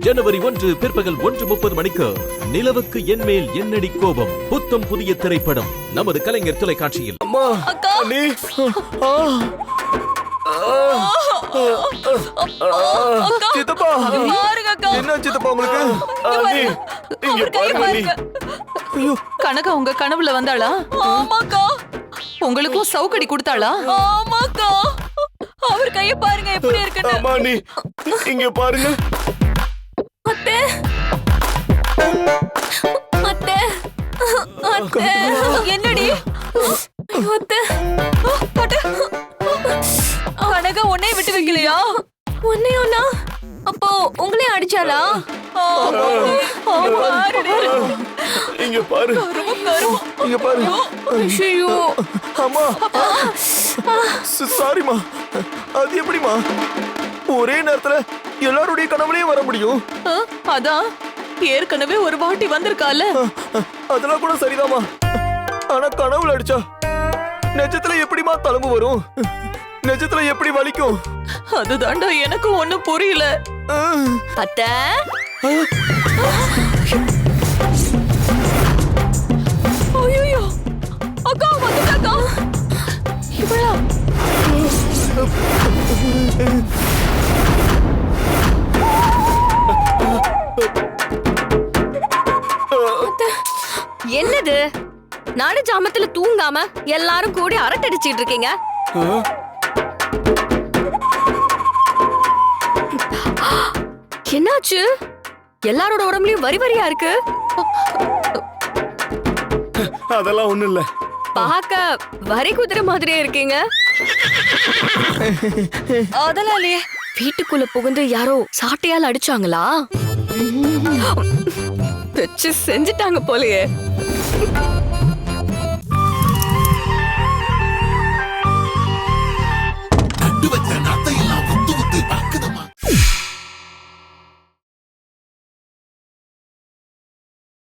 ஜனவரி 1 பிற்பகல் 1:30 மணிக்கு நிலவுக்கு என்மேல் என்னடி கோபம் புத்தம் புதிய திரைப்படம் நமது கலைஞர் தொலைக்காட்சியில். அம்மா அண்ணி சித்தப்பா என்ன சித்தப்பா உங்களுக்கு அண்ணி இங்க பாருங்க அண்ணி. ஐயோ கனகா உங்க கனவுல வந்தாளா? ஆமாக்கா. உங்களுக்கும் சவுக்கடி கொடுத்தாளா? ஆமாக்கா. அவர் கைய பாருங்க எப்படி இருக்குன்னு. அம்மா அண்ணி இங்க பாருங்க. அத்தை அத்தை அத்தை என்னடி அத்தை அத்தை கனகா உன்னை விட்டு வைக்கலையா? உன்னையோனா அப்போ உங்களே அடிச்சாளா? இங்க பாரு இங்க பாரு. ஐயோ அம்மா சாரிமா. அது எப்படிமா ஒரே நேரத்துல எல்லாருடைய கனவுலயும் வர முடியும்? அதான் ஏற்கனவே ஒரு வாட்டி வந்திருக்கால. அதெல்லாம் கூட சரிதாமா. ஆனா கனவுல அடிச்சா நெஜத்துல எப்படிமா தழும்பு வரும்? நெஜத்துல எப்படி வலிக்கும்? அதுதான்டா எனக்கும் ஒண்ணும் புரியல. அத்தை ஐயோ அக்கா வந்துட்டாக்கா. இவளா? என்னது நாடு ஜாமத்துல தூங்காம எல்லாரும் கூடி அரட்டடிச்சிட்டு இருக்கீங்க? என்னாச்சு? எல்லாரோட உடம்புலயும் வரி வரியா இருக்கு. அதெல்லாம் ஒண்ணும் இல்ல. பாக்க வரி குதிரை மாதிரியே இருக்கீங்க. அதெல்லாம் இல்லையே. வீட்டுக்குள்ள புகுந்து யாரோ சாட்டையால் அடிச்சாங்களா? வச்சு செஞ்சுட்டாங்க போலயே. நட்டு வச்ச